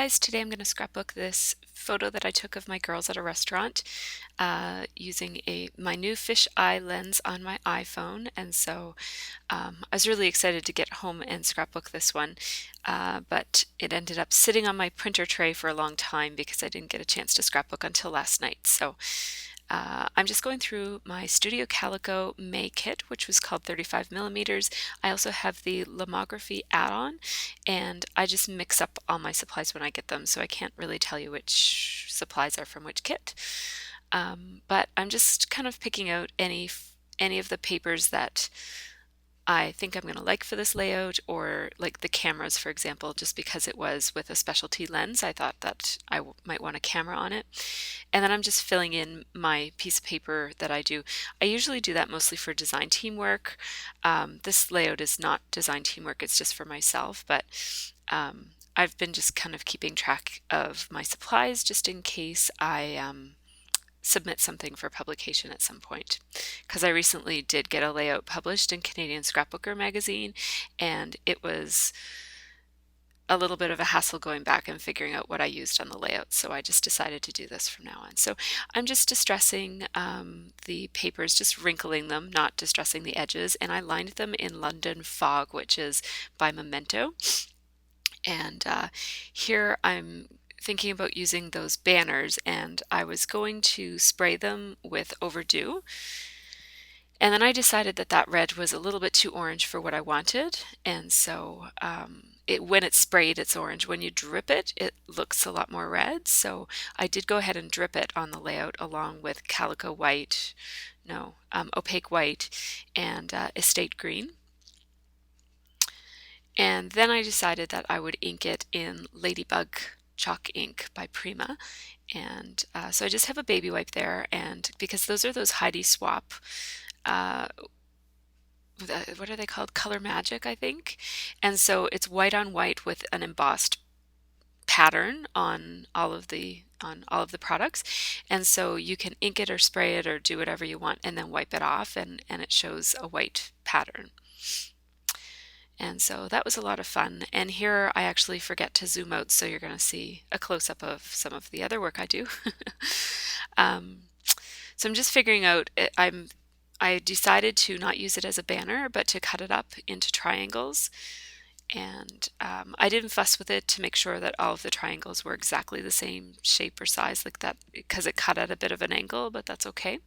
guys, today I'm going to scrapbook this photo that I took of my girls at a restaurant using my new fisheye lens on my iPhone. And so I was really excited to get home and scrapbook this one, but it ended up sitting on my printer tray for a long time because I didn't get a chance to scrapbook until last night. So I'm just going through my Studio Calico May kit, which was called 35 millimeters. I also have the Lomography add-on, and I just mix up all my supplies when I get them, so I can't really tell you which supplies are from which kit. But I'm just kind of picking out any of the papers that I think I'm going to like for this layout, or like the cameras, for example, just because it was with a specialty lens, I thought that might want a camera on it. And then I'm just filling in my piece of paper that I do. I usually do that mostly for design teamwork. This layout is not design teamwork, it's just for myself, but I've been just kind of keeping track of my supplies just in case I submit something for publication at some point, because I recently did get a layout published in Canadian Scrapbooker magazine, and it was a little bit of a hassle going back and figuring out what I used on the layout, so I just decided to do this from now on. So I'm just distressing the papers, just wrinkling them, not distressing the edges, and I lined them in London Fog, which is by Memento. And here I'm thinking about using those banners, and I was going to spray them with Overdue. And then I decided that that red was a little bit too orange for what I wanted. And so when it's sprayed, it's orange. When you drip it, it looks a lot more red. So I did go ahead and drip it on the layout along with Calico White, no, Opaque White, and Estate Green. And then I decided that I would ink it in Ladybug Chalk Ink by Prima. And so I just have a baby wipe there, and because those are those Heidi Swapp, uh, what are they called? Color Magic, I think. And so it's white on white with an embossed pattern on all of the products, and so you can ink it or spray it or do whatever you want and then wipe it off, and it shows a white pattern. And so that was a lot of fun. And here I actually forget to zoom out, so you're going to see a close-up of some of the other work I do. um, so I'm just figuring out, I decided to not use it as a banner, but to cut it up into triangles. And I didn't fuss with it to make sure that all of the triangles were exactly the same shape or size like that, because it cut at a bit of an angle, but that's okay.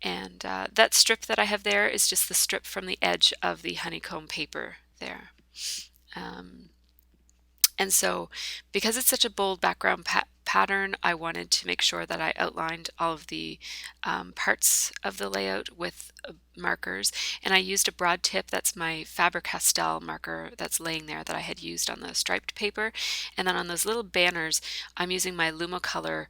And that strip that I have there is just the strip from the edge of the honeycomb paper there. Um, and so because it's such a bold background pattern, I wanted to make sure that I outlined all of the parts of the layout with markers, and I used a broad tip. That's my Faber-Castell marker that's laying there that I had used on the striped paper. And then on those little banners, I'm using my Lumocolor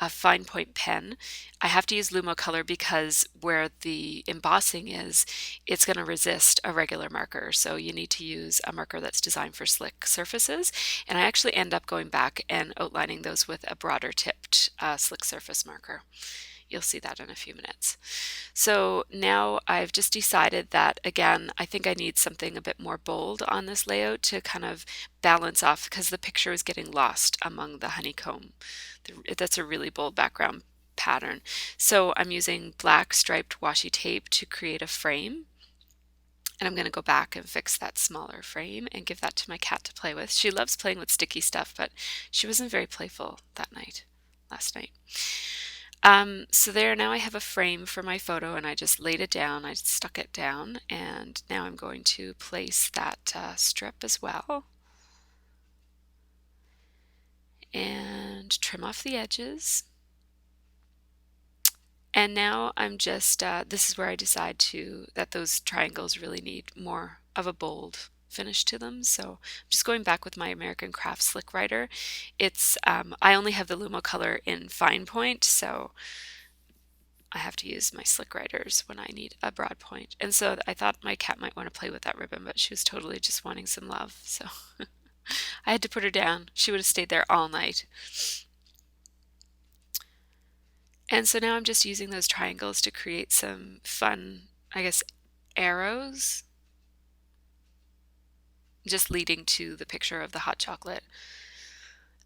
fine point pen. I have to use Lumocolor because where the embossing is, it's going to resist a regular marker, so you need to use a marker that's designed for slick surfaces. And I actually end up going back and outlining those with a broader tipped slick surface marker. You'll see that in a few minutes. So now I've just decided that, again, I think I need something a bit more bold on this layout to kind of balance off, because the picture is getting lost among the honeycomb. That's a really bold background pattern. So I'm using black striped washi tape to create a frame. And I'm going to go back and fix that smaller frame and give that to my cat to play with. She loves playing with sticky stuff, but she wasn't very playful last night. So there, now I have a frame for my photo, and I just laid it down, I stuck it down, and now I'm going to place that strip as well and trim off the edges. And now I'm just, this is where I decide that those triangles really need more of a bold finish to them. So I'm just going back with my American Craft Slick Writer. It's, I only have the Lumocolor in fine point, so I have to use my slick writers when I need a broad point. And so I thought my cat might want to play with that ribbon, but she was totally just wanting some love. So I had to put her down. She would have stayed there all night. And so now I'm just using those triangles to create some fun, I guess, arrows, just leading to the picture of the hot chocolate.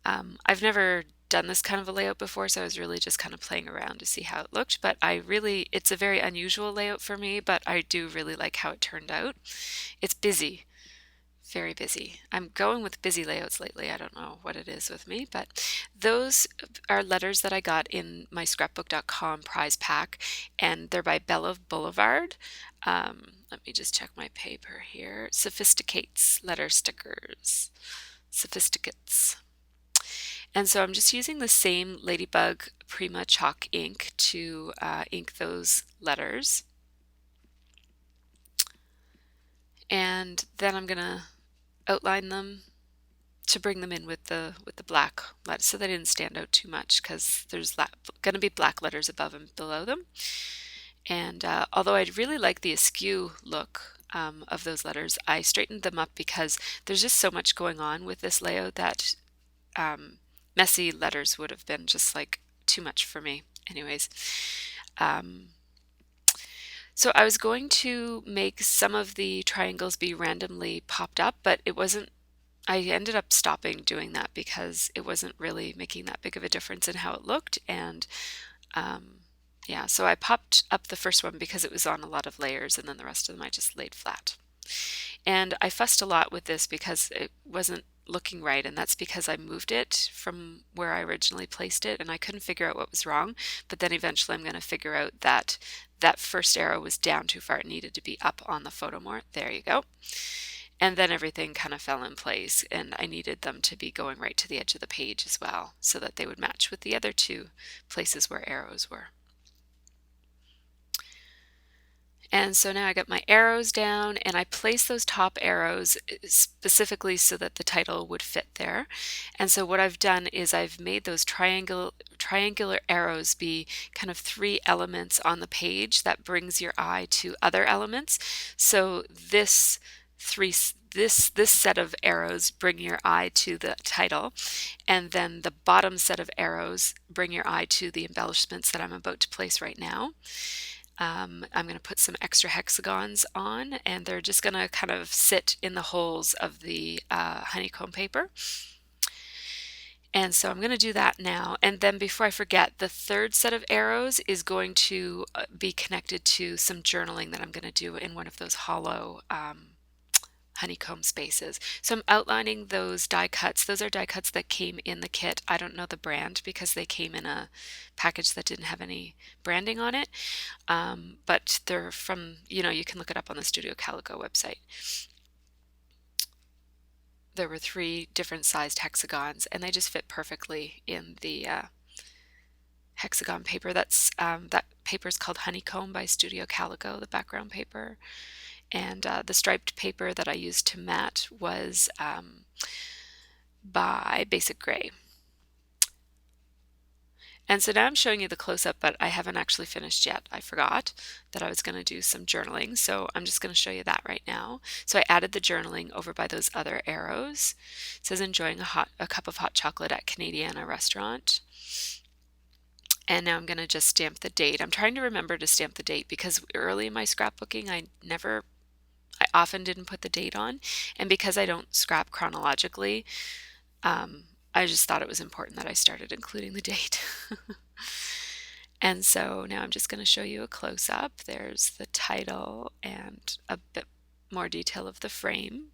I've never done this kind of a layout before, so I was really just kind of playing around to see how it looked, but it's a very unusual layout for me, but I do really like how it turned out. It's busy, very busy. I'm going with busy layouts lately. I don't know what it is with me, but those are letters that I got in my scrapbook.com prize pack, and they're by Bella Boulevard. Let me just check my paper here. Sophisticates letter stickers. Sophisticates. And so I'm just using the same Ladybug Prima chalk ink to ink those letters. And then I'm gonna outline them to bring them in with the black letters so they didn't stand out too much, because there's going to be black letters above and below them. And although I'd really like the askew look of those letters, I straightened them up because there's just so much going on with this layout that messy letters would have been just like too much for me. Anyways, so I was going to make some of the triangles be randomly popped up, but I ended up stopping doing that because it wasn't really making that big of a difference in how it looked. And yeah, so I popped up the first one because it was on a lot of layers, and then the rest of them I just laid flat. And I fussed a lot with this because it wasn't looking right, and that's because I moved it from where I originally placed it, and I couldn't figure out what was wrong. But then eventually I'm going to figure out that that first arrow was down too far. It needed to be up on the photo more. There you go. And then everything kind of fell in place, and I needed them to be going right to the edge of the page as well, so that they would match with the other two places where arrows were. And so now I got my arrows down, and I placed those top arrows specifically so that the title would fit there. And so what I've done is I've made those triangular arrows be kind of 3 elements on the page that brings your eye to other elements. So this set of arrows bring your eye to the title, and then the bottom set of arrows bring your eye to the embellishments that I'm about to place right now. I'm going to put some extra hexagons on, and they're just going to kind of sit in the holes of the honeycomb paper. And so I'm going to do that now. And then before I forget, the third set of arrows is going to be connected to some journaling that I'm going to do in one of those hollow honeycomb spaces. So I'm outlining those die cuts. Those are die cuts that came in the kit. I don't know the brand because they came in a package that didn't have any branding on it, but they're from, you can look it up on the Studio Calico website. There were 3 different sized hexagons, and they just fit perfectly in the hexagon paper. That paper is called Honeycomb by Studio Calico, the background paper. And the striped paper that I used to mat was by Basic Gray. And so now I'm showing you the close-up, but I haven't actually finished yet. I forgot that I was going to do some journaling, so I'm just going to show you that right now. So I added the journaling over by those other arrows. It says enjoying a cup of hot chocolate at Canadiana restaurant. And now I'm going to just stamp the date. I'm trying to remember to stamp the date because early in my scrapbooking I often didn't put the date on, and because I don't scrap chronologically, I just thought it was important that I started including the date. And so now I'm just going to show you a close-up. There's the title and a bit more detail of the frame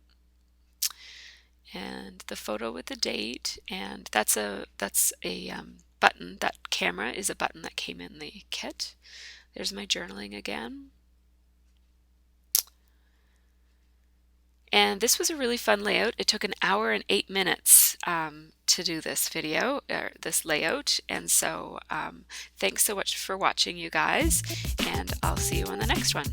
and the photo with the date, and that's a button. That camera is a button that came in the kit. There's my journaling again. And this was a really fun layout. It took 1 hour and 8 minutes to do this video, or this layout. And so thanks so much for watching, you guys, and I'll see you on the next one.